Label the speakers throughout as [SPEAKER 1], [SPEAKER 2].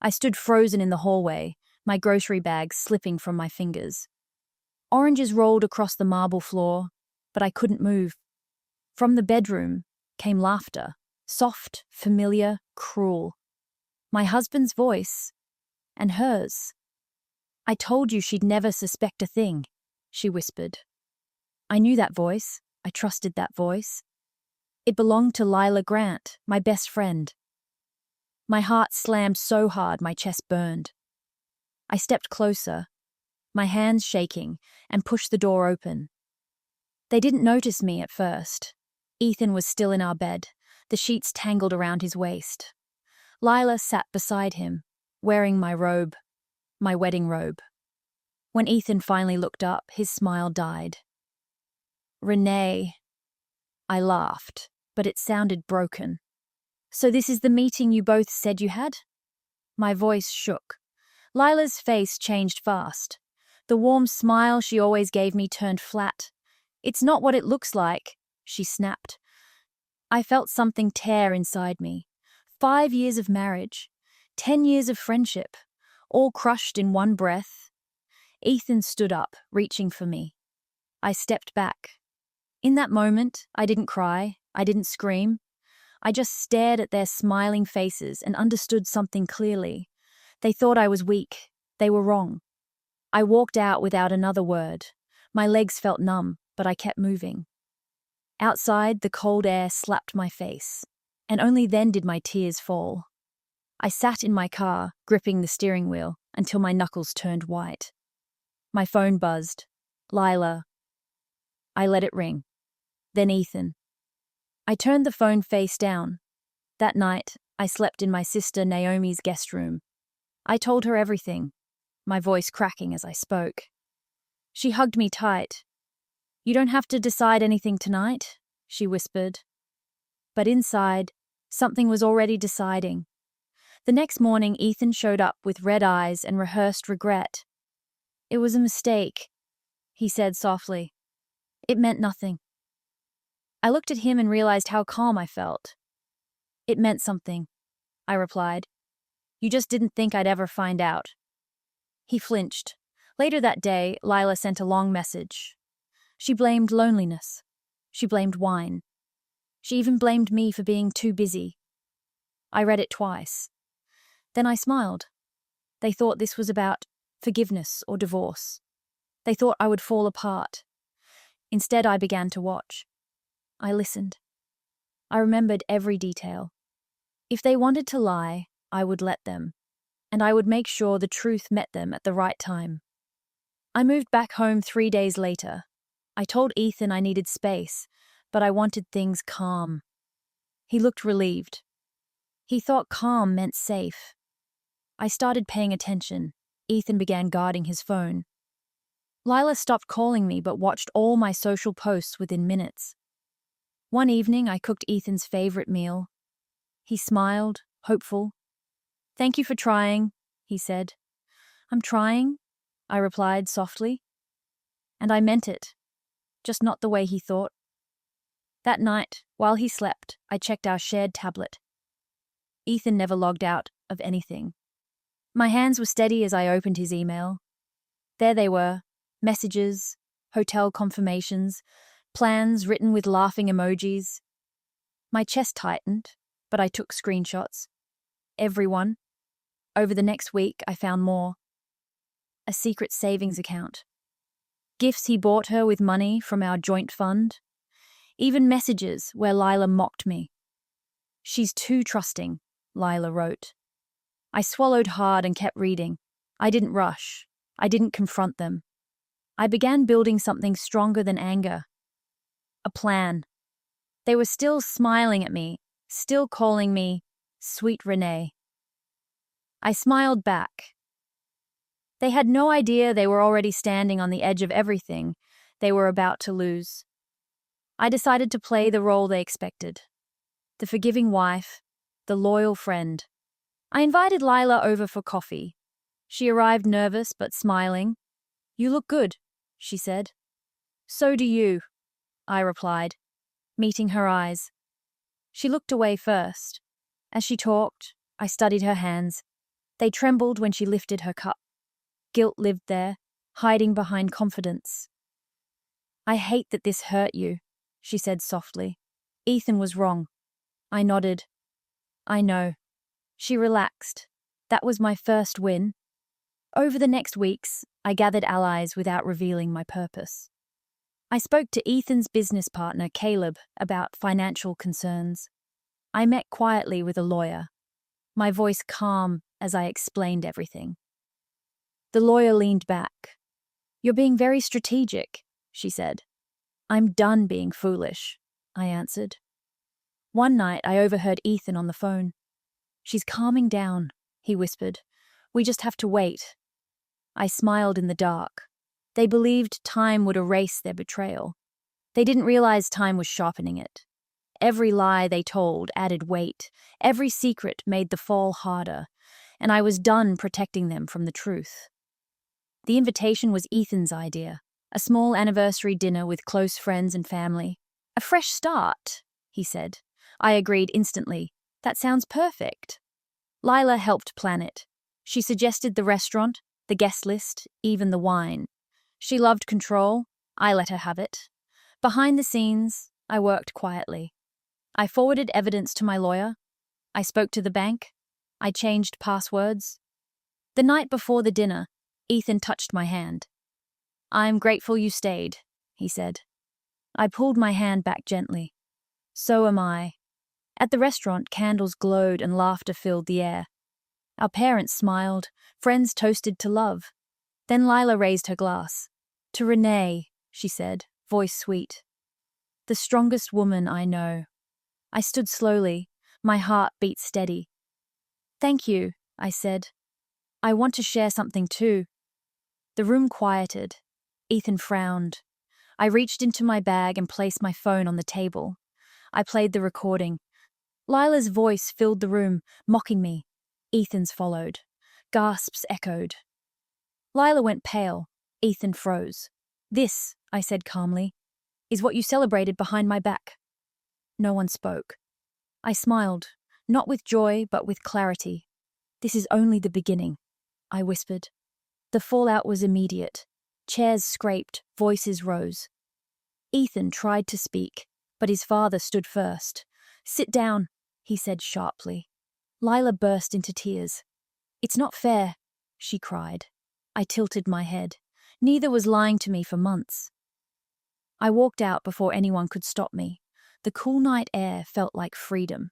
[SPEAKER 1] I stood frozen in the hallway, my grocery bag slipping from my fingers. Oranges rolled across the marble floor, but I couldn't move. From the bedroom came laughter, soft, familiar, cruel. My husband's voice, and hers. "I told you she'd never suspect a thing," she whispered. I knew that voice. I trusted that voice. It belonged to Lila Grant, my best friend. My heart slammed so hard my chest burned. I stepped closer, my hands shaking, and pushed the door open. They didn't notice me at first. Ethan was still in our bed, the sheets tangled around his waist. Lila sat beside him, wearing my robe, my wedding robe. When Ethan finally looked up, his smile died. "Renee," I laughed, but it sounded broken. "So this is the meeting you both said you had?" My voice shook. Lila's face changed fast. The warm smile she always gave me turned flat. "It's not what it looks like," she snapped. I felt something tear inside me. 5 years of marriage, 10 years of friendship, all crushed in one breath. Ethan stood up, reaching for me. I stepped back. In that moment, I didn't cry, I didn't scream. I just stared at their smiling faces and understood something clearly. They thought I was weak. They were wrong. I walked out without another word. My legs felt numb, but I kept moving. Outside, the cold air slapped my face, and only then did my tears fall. I sat in my car, gripping the steering wheel, until my knuckles turned white. My phone buzzed. Lila. I let it ring. Then Ethan. I turned the phone face down. That night, I slept in my sister Naomi's guest room. I told her everything, my voice cracking as I spoke. She hugged me tight. "You don't have to decide anything tonight," she whispered. But inside, something was already deciding. The next morning, Ethan showed up with red eyes and rehearsed regret. "It was a mistake," he said softly. "It meant nothing." I looked at him and realized how calm I felt. "It meant something," I replied. "You just didn't think I'd ever find out." He flinched. Later that day, Lila sent a long message. She blamed loneliness. She blamed wine. She even blamed me for being too busy. I read it twice. Then I smiled. They thought this was about forgiveness or divorce. They thought I would fall apart. Instead, I began to watch. I listened. I remembered every detail. If they wanted to lie, I would let them, and I would make sure the truth met them at the right time. I moved back home 3 days later. I told Ethan I needed space, but I wanted things calm. He looked relieved. He thought calm meant safe. I started paying attention. Ethan began guarding his phone. Lila stopped calling me but watched all my social posts within minutes. One evening, I cooked Ethan's favorite meal. He smiled, hopeful. "Thank you for trying," he said. "I'm trying," I replied softly. And I meant it, just not the way he thought. That night, while he slept, I checked our shared tablet. Ethan never logged out of anything. My hands were steady as I opened his email. There they were, messages, hotel confirmations, plans written with laughing emojis. My chest tightened, but I took screenshots. Everyone. Over the next week, I found more. A secret savings account. Gifts he bought her with money from our joint fund. Even messages where Lila mocked me. "She's too trusting," Lila wrote. I swallowed hard and kept reading. I didn't rush. I didn't confront them. I began building something stronger than anger. A plan. They were still smiling at me, still calling me Sweet Renee. I smiled back. They had no idea they were already standing on the edge of everything they were about to lose. I decided to play the role they expected. The forgiving wife, the loyal friend. I invited Lila over for coffee. She arrived nervous but smiling. "You look good," she said. "So do you," I replied, meeting her eyes. She looked away first. As she talked, I studied her hands. They trembled when she lifted her cup. Guilt lived there, hiding behind confidence. "I hate that this hurt you," she said softly. "Ethan was wrong." I nodded. "I know." She relaxed. That was my first win. Over the next weeks, I gathered allies without revealing my purpose. I spoke to Ethan's business partner, Caleb, about financial concerns. I met quietly with a lawyer, my voice calm as I explained everything. The lawyer leaned back. "You're being very strategic," she said. "I'm done being foolish," I answered. One night, I overheard Ethan on the phone. "She's calming down," he whispered. "We just have to wait." I smiled in the dark. They believed time would erase their betrayal. They didn't realize time was sharpening it. Every lie they told added weight. Every secret made the fall harder, and I was done protecting them from the truth. The invitation was Ethan's idea, a small anniversary dinner with close friends and family. "A fresh start," he said. I agreed instantly. "That sounds perfect." Lila helped plan it. She suggested the restaurant, the guest list, even the wine. She loved control. I let her have it. Behind the scenes, I worked quietly. I forwarded evidence to my lawyer. I spoke to the bank. I changed passwords. The night before the dinner, Ethan touched my hand. "I'm grateful you stayed," he said. I pulled my hand back gently. "So am I." At the restaurant, candles glowed and laughter filled the air. Our parents smiled, friends toasted to love. Then Lila raised her glass. "To Renee," she said, voice sweet. "The strongest woman I know." I stood slowly, my heart beat steady. "Thank you," I said. "I want to share something too." The room quieted. Ethan frowned. I reached into my bag and placed my phone on the table. I played the recording. Lila's voice filled the room, mocking me. Ethan's followed. Gasps echoed. Lila went pale. Ethan froze. "This," I said calmly, "is what you celebrated behind my back." No one spoke. I smiled, not with joy, but with clarity. "This is only the beginning," I whispered. The fallout was immediate. Chairs scraped, voices rose. Ethan tried to speak, but his father stood first. "Sit down," he said sharply. Lila burst into tears. "It's not fair," she cried. I tilted my head. Neither was lying to me for months. I walked out before anyone could stop me. The cool night air felt like freedom.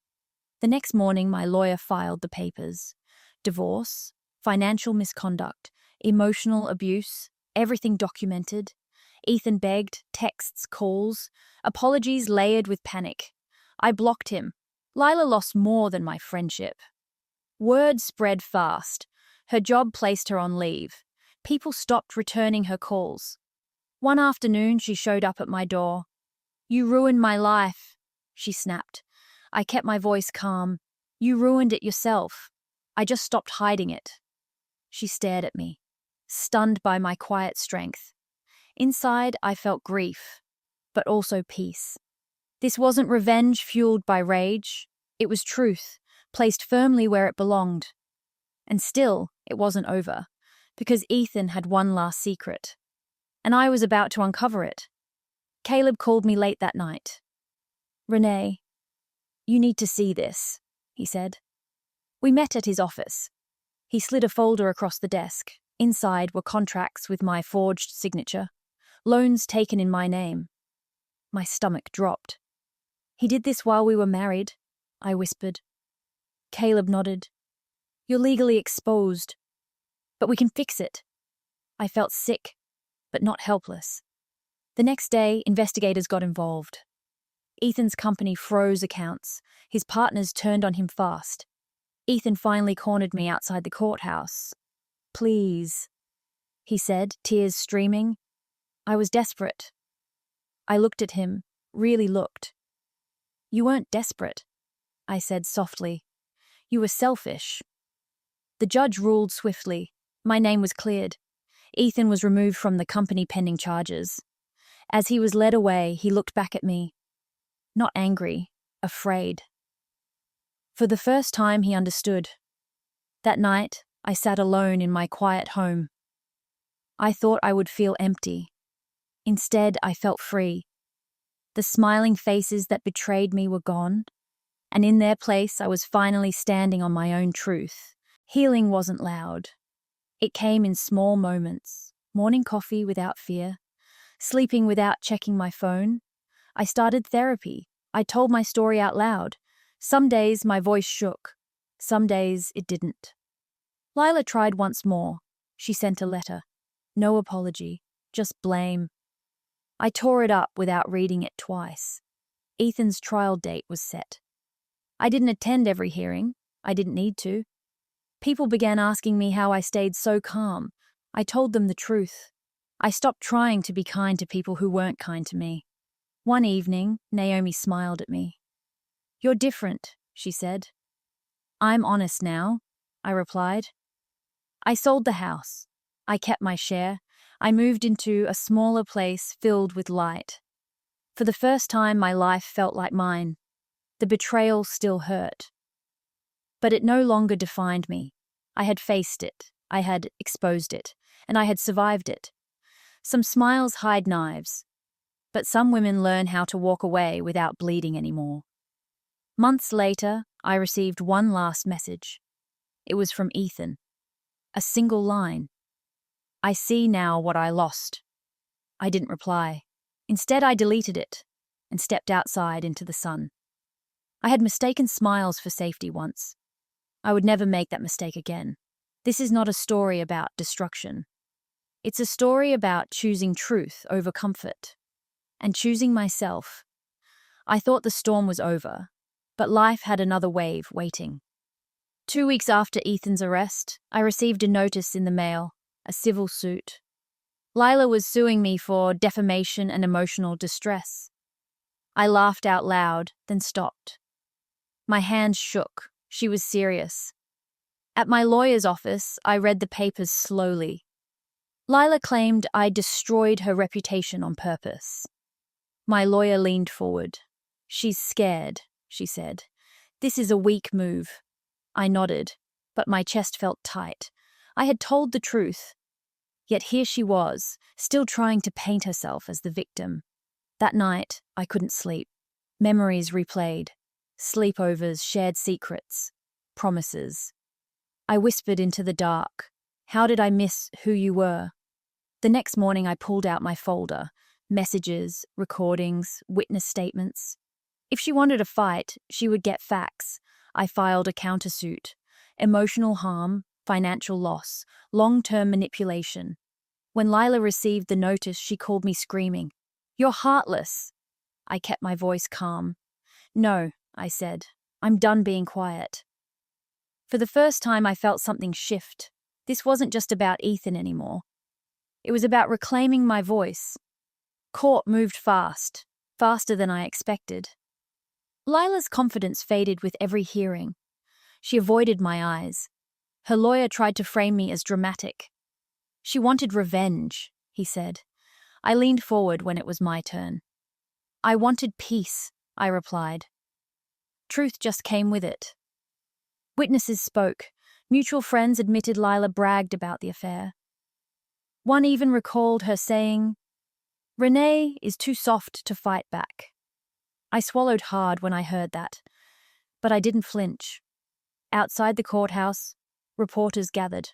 [SPEAKER 1] The next morning, my lawyer filed the papers. Divorce, financial misconduct, emotional abuse, everything documented. Ethan begged, texts, calls, apologies layered with panic. I blocked him. Lila lost more than my friendship. Word spread fast. Her job placed her on leave. People stopped returning her calls. One afternoon, she showed up at my door. "You ruined my life," she snapped. I kept my voice calm. "You ruined it yourself. I just stopped hiding it." She stared at me, stunned by my quiet strength. Inside, I felt grief, but also peace. This wasn't revenge fueled by rage. It was truth, placed firmly where it belonged. And still, it wasn't over, because Ethan had one last secret, and I was about to uncover it. Caleb called me late that night. "Renee, you need to see this," he said. We met at his office. He slid a folder across the desk. Inside were contracts with my forged signature, loans taken in my name. My stomach dropped. "He did this while we were married," I whispered. Caleb nodded. "You're legally exposed, but we can fix it." I felt sick, but not helpless. The next day, investigators got involved. Ethan's company froze accounts. His partners turned on him fast. Ethan finally cornered me outside the courthouse. "Please," he said, tears streaming. I was desperate. I looked at him, really looked. "You weren't desperate," I said softly. "You were selfish." The judge ruled swiftly. My name was cleared. Ethan was removed from the company pending charges. As he was led away, he looked back at me. Not angry, afraid. For the first time, he understood. That night, I sat alone in my quiet home. I thought I would feel empty. Instead, I felt free. The smiling faces that betrayed me were gone, and in their place I was finally standing on my own truth. Healing wasn't loud. It came in small moments. Morning coffee without fear, sleeping without checking my phone. I started therapy. I told my story out loud. Some days my voice shook. Some days it didn't. Lila tried once more. She sent a letter. No apology, just blame. I tore it up without reading it twice. Ethan's trial date was set. I didn't attend every hearing. I didn't need to. People began asking me how I stayed so calm. I told them the truth. I stopped trying to be kind to people who weren't kind to me. One evening, Naomi smiled at me. "You're different," she said. "I'm honest now," I replied. I sold the house. I kept my share. I moved into a smaller place filled with light. For the first time, my life felt like mine. The betrayal still hurt. But it no longer defined me. I had faced it. I had exposed it. And I had survived it. Some smiles hide knives. But some women learn how to walk away without bleeding anymore. Months later, I received one last message. It was from Ethan. A single line. "I see now what I lost." I didn't reply. Instead, I deleted it and stepped outside into the sun. I had mistaken smiles for safety once. I would never make that mistake again. This is not a story about destruction. It's a story about choosing truth over comfort and choosing myself. I thought the storm was over, but life had another wave waiting. 2 weeks after Ethan's arrest, I received a notice in the mail, a civil suit. Lila was suing me for defamation and emotional distress. I laughed out loud, then stopped. My hands shook. She was serious. At my lawyer's office, I read the papers slowly. Lila claimed I destroyed her reputation on purpose. My lawyer leaned forward. "She's scared," she said. "This is a weak move." I nodded, but my chest felt tight. I had told the truth. Yet here she was, still trying to paint herself as the victim. That night, I couldn't sleep. Memories replayed. Sleepovers, shared secrets, promises. I whispered into the dark. How did I miss who you were? The next morning I pulled out my folder. Messages, recordings, witness statements. If she wanted a fight, she would get facts. I filed a countersuit. Emotional harm, financial loss, long-term manipulation. When Lila received the notice, she called me screaming. "You're heartless." I kept my voice calm. "No," I said. "I'm done being quiet." For the first time, I felt something shift. This wasn't just about Ethan anymore. It was about reclaiming my voice. Court moved fast, faster than I expected. Lila's confidence faded with every hearing. She avoided my eyes. Her lawyer tried to frame me as dramatic. She wanted revenge, he said. I leaned forward when it was my turn. I wanted peace, I replied. Truth just came with it. Witnesses spoke. Mutual friends admitted Lila bragged about the affair. One even recalled her saying, "Renee is too soft to fight back." I swallowed hard when I heard that, but I didn't flinch. Outside the courthouse, reporters gathered.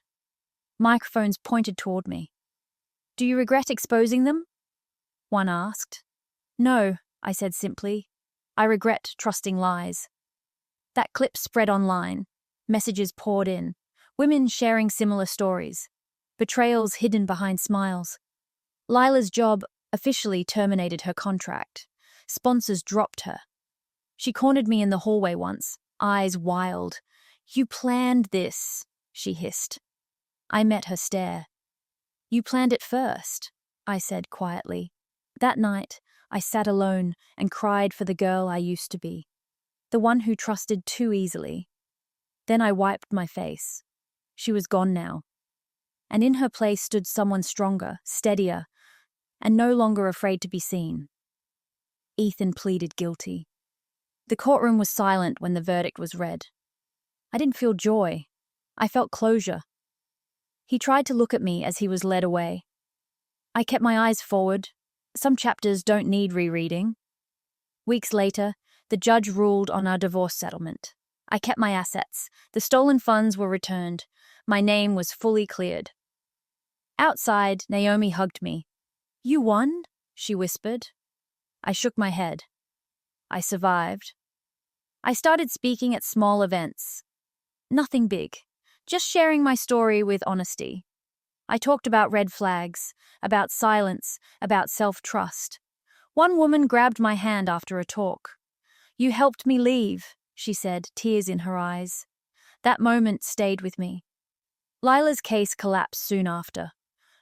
[SPEAKER 1] Microphones pointed toward me. "Do you regret exposing them?" one asked. "No," I said simply. "I regret trusting lies." That clip spread online. Messages poured in. Women sharing similar stories. Betrayals hidden behind smiles. Lila's job officially terminated her contract. Sponsors dropped her. She cornered me in the hallway once, eyes wild. "You planned this," she hissed. I met her stare. "You planned it first," I said quietly. That night, I sat alone and cried for the girl I used to be. The one who trusted too easily. Then I wiped my face. She was gone now. And in her place stood someone stronger, steadier, and no longer afraid to be seen. Ethan pleaded guilty. The courtroom was silent when the verdict was read. I didn't feel joy. I felt closure. He tried to look at me as he was led away. I kept my eyes forward. Some chapters don't need rereading. Weeks later, the judge ruled on our divorce settlement. I kept my assets. The stolen funds were returned. My name was fully cleared. Outside, Naomi hugged me. "You won?" she whispered. I shook my head. I survived. I started speaking at small events. Nothing big, just sharing my story with honesty. I talked about red flags, about silence, about self-trust. One woman grabbed my hand after a talk. "You helped me leave," she said, tears in her eyes. That moment stayed with me. Lila's case collapsed soon after.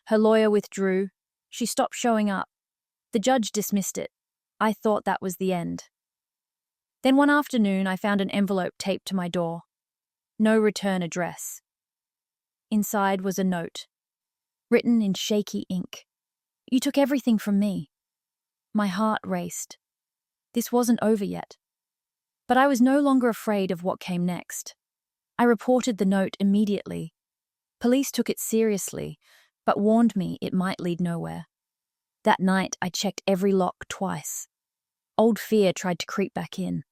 [SPEAKER 1] Her lawyer withdrew. She stopped showing up. The judge dismissed it. I thought that was the end. Then one afternoon, I found an envelope taped to my door. No return address. Inside was a note, written in shaky ink. "You took everything from me." My heart raced. This wasn't over yet. But I was no longer afraid of what came next. I reported the note immediately. Police took it seriously, but warned me it might lead nowhere. That night, I checked every lock twice. Old fear tried to creep back in.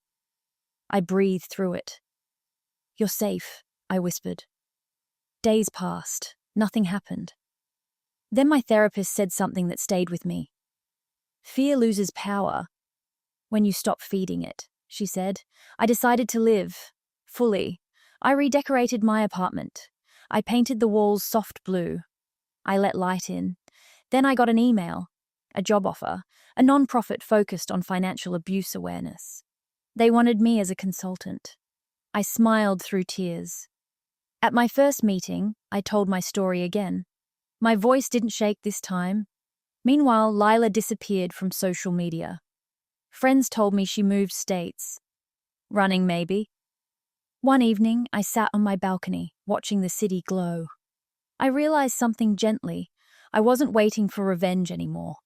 [SPEAKER 1] I breathed through it. "You're safe," I whispered. Days passed. Nothing happened. Then my therapist said something that stayed with me. "Fear loses power when you stop feeding it," she said. I decided to live, fully. I redecorated my apartment. I painted the walls soft blue. I let light in. Then I got an email, a job offer, a non-profit focused on financial abuse awareness. They wanted me as a consultant. I smiled through tears. At my first meeting, I told my story again. My voice didn't shake this time. Meanwhile, Lila disappeared from social media. Friends told me she moved states. Running, maybe. One evening, I sat on my balcony, watching the city glow. I realized something gently. I wasn't waiting for revenge anymore.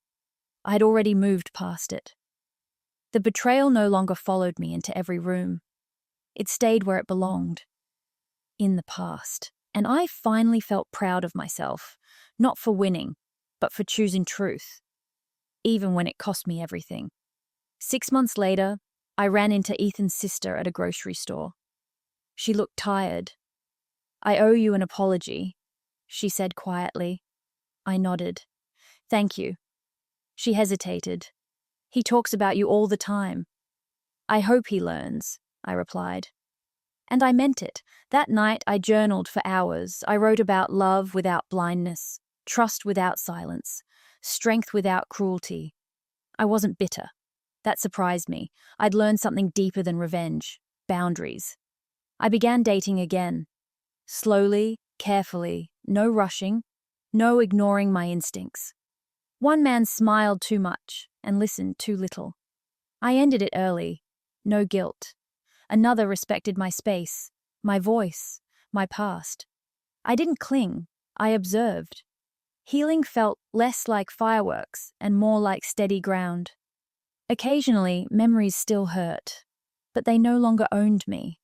[SPEAKER 1] I had already moved past it. The betrayal no longer followed me into every room. It stayed where it belonged, in the past. And I finally felt proud of myself, not for winning, but for choosing truth, even when it cost me everything. 6 months later, I ran into Ethan's sister at a grocery store. She looked tired. "I owe you an apology," she said quietly. I nodded. "Thank you." She hesitated. "He talks about you all the time." "I hope he learns," I replied. And I meant it. That night I journaled for hours. I wrote about love without blindness, trust without silence, strength without cruelty. I wasn't bitter. That surprised me. I'd learned something deeper than revenge, boundaries. I began dating again. Slowly, carefully, no rushing, no ignoring my instincts. One man smiled too much and listened too little. I ended it early. No guilt. Another respected my space, my voice, my past. I didn't cling. I observed. Healing felt less like fireworks and more like steady ground. Occasionally, memories still hurt, but they no longer owned me.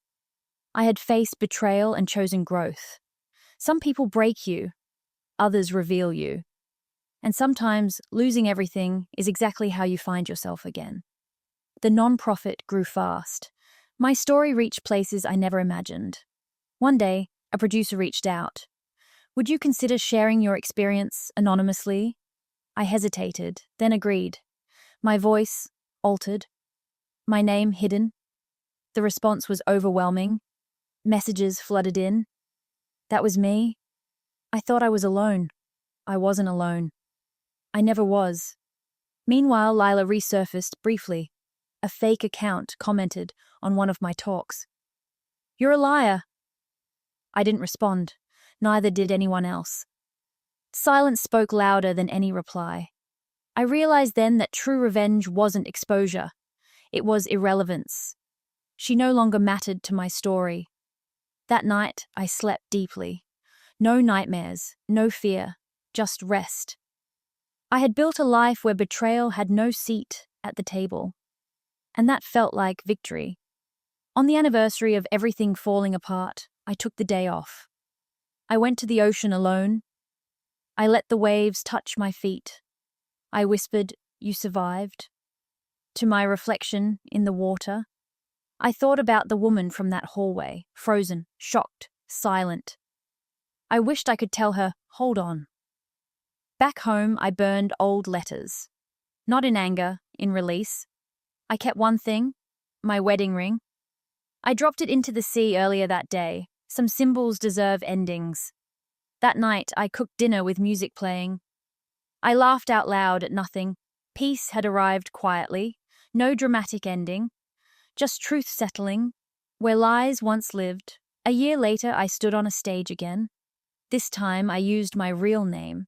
[SPEAKER 1] I had faced betrayal and chosen growth. Some people break you, others reveal you. And sometimes losing everything is exactly how you find yourself again. The non-profit grew fast. My story reached places I never imagined. One day, a producer reached out. "Would you consider sharing your experience anonymously?" I hesitated, then agreed. My voice altered. My name hidden. The response was overwhelming. Messages flooded in. That was me. I thought I was alone. I wasn't alone. I never was. Meanwhile, Lila resurfaced briefly. A fake account commented on one of my talks. "You're a liar." I didn't respond. Neither did anyone else. Silence spoke louder than any reply. I realized then that true revenge wasn't exposure. It was irrelevance. She no longer mattered to my story. That night, I slept deeply. No nightmares, no fear, just rest. I had built a life where betrayal had no seat at the table. And that felt like victory. On the anniversary of everything falling apart, I took the day off. I went to the ocean alone, I let the waves touch my feet. I whispered, "You survived," to my reflection in the water. I thought about the woman from that hallway, frozen, shocked, silent. I wished I could tell her, "Hold on." Back home, I burned old letters. Not in anger, in release. I kept one thing, my wedding ring. I dropped it into the sea earlier that day. Some symbols deserve endings. That night, I cooked dinner with music playing. I laughed out loud at nothing. Peace had arrived quietly. No dramatic ending. Just truth settling. Where lies once lived. A year later, I stood on a stage again. This time, I used my real name.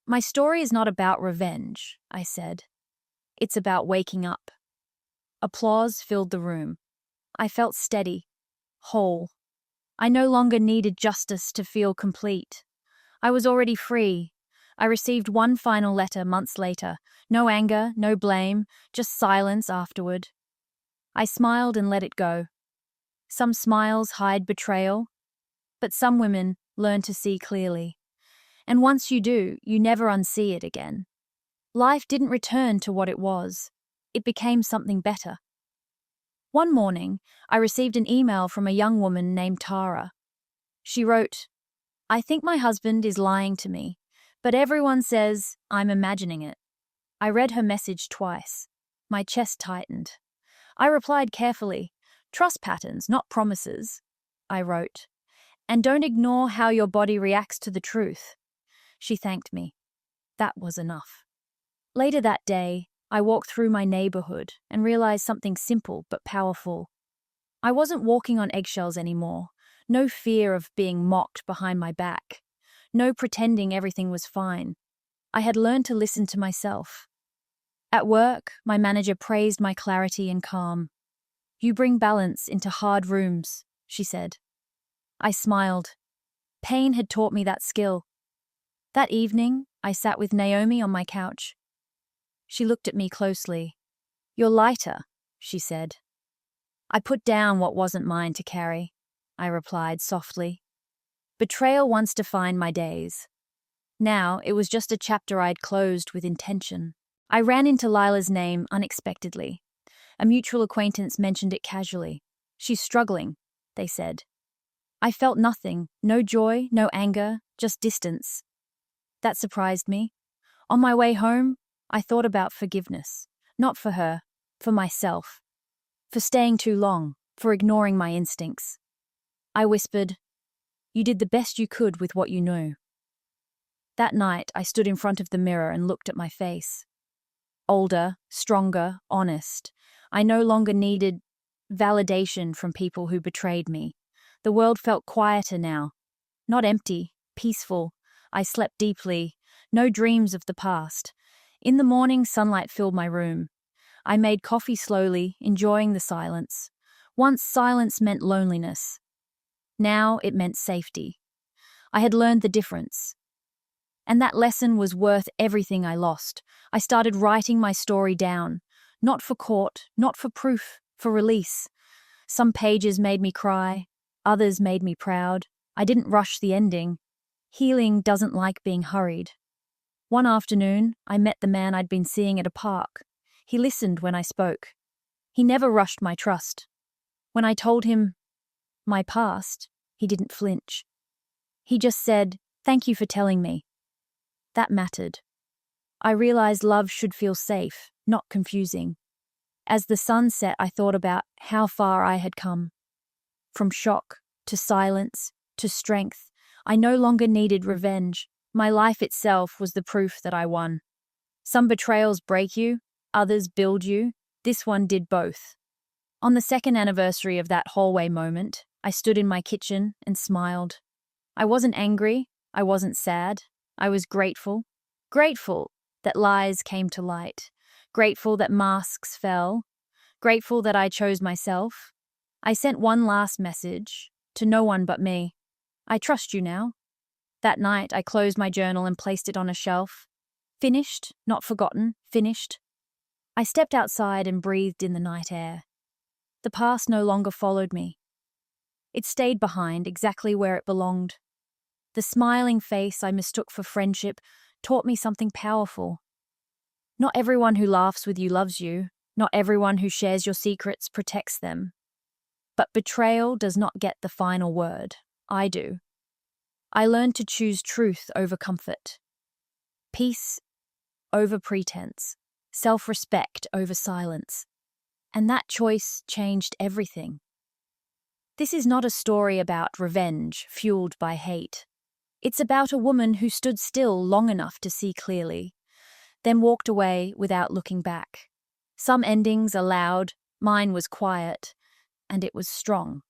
[SPEAKER 1] "My story is not about revenge," I said. "It's about waking up." Applause filled the room. I felt steady, whole. I no longer needed justice to feel complete. I was already free. I received one final letter months later. No anger, no blame, just silence afterward. I smiled and let it go. Some smiles hide betrayal, but some women learn to see clearly. And once you do, you never unsee it again. Life didn't return to what it was. It became something better. One morning, I received an email from a young woman named Tara. She wrote, "I think my husband is lying to me, but everyone says I'm imagining it." I read her message twice. My chest tightened. I replied carefully, "Trust patterns, not promises," I wrote. "And don't ignore how your body reacts to the truth." She thanked me. That was enough. Later that day, I walked through my neighborhood and realized something simple but powerful. I wasn't walking on eggshells anymore. No fear of being mocked behind my back. No pretending everything was fine. I had learned to listen to myself. At work, my manager praised my clarity and calm. "You bring balance into hard rooms," she said. I smiled. Pain had taught me that skill. That evening, I sat with Naomi on my couch. She looked at me closely. "You're lighter," she said. I put down what wasn't mine to carry. I replied softly. Betrayal once defined my days. Now, it was just a chapter I'd closed with intention. I ran into Lila's name unexpectedly. A mutual acquaintance mentioned it casually. "She's struggling," they said. I felt nothing, no joy, no anger, just distance. That surprised me. On my way home, I thought about forgiveness. Not for her, for myself. For staying too long, for ignoring my instincts. I whispered, "You did the best you could with what you knew." That night, I stood in front of the mirror and looked at my face. Older, stronger, honest. I no longer needed validation from people who betrayed me. The world felt quieter now. Not empty, peaceful. I slept deeply. No dreams of the past. In the morning, sunlight filled my room. I made coffee slowly, enjoying the silence. Once silence meant loneliness. Now it meant safety. I had learned the difference. And that lesson was worth everything I lost. I started writing my story down. Not for court, not for proof, for release. Some pages made me cry. Others made me proud. I didn't rush the ending. Healing doesn't like being hurried. One afternoon, I met the man I'd been seeing at a park. He listened when I spoke. He never rushed my trust. When I told him my past, he didn't flinch. He just said, "Thank you for telling me." That mattered. I realized love should feel safe, not confusing. As the sun set, I thought about how far I had come. From shock, to silence, to strength. I no longer needed revenge. My life itself was the proof that I won. Some betrayals break you, others build you. This one did both. On the second anniversary of that hallway moment, I stood in my kitchen and smiled. I wasn't angry. I wasn't sad. I was grateful. Grateful that lies came to light. Grateful that masks fell. Grateful that I chose myself. I sent one last message, to no one but me. I trust you now. That night, I closed my journal and placed it on a shelf. Finished, not forgotten, finished. I stepped outside and breathed in the night air. The past no longer followed me. It stayed behind, exactly where it belonged. The smiling face I mistook for friendship taught me something powerful. Not everyone who laughs with you loves you. Not everyone who shares your secrets protects them. But betrayal does not get the final word. I do. I learned to choose truth over comfort, peace over pretense, self-respect over silence. And that choice changed everything. This is not a story about revenge fueled by hate. It's about a woman who stood still long enough to see clearly, then walked away without looking back. Some endings are loud, mine was quiet, and it was strong.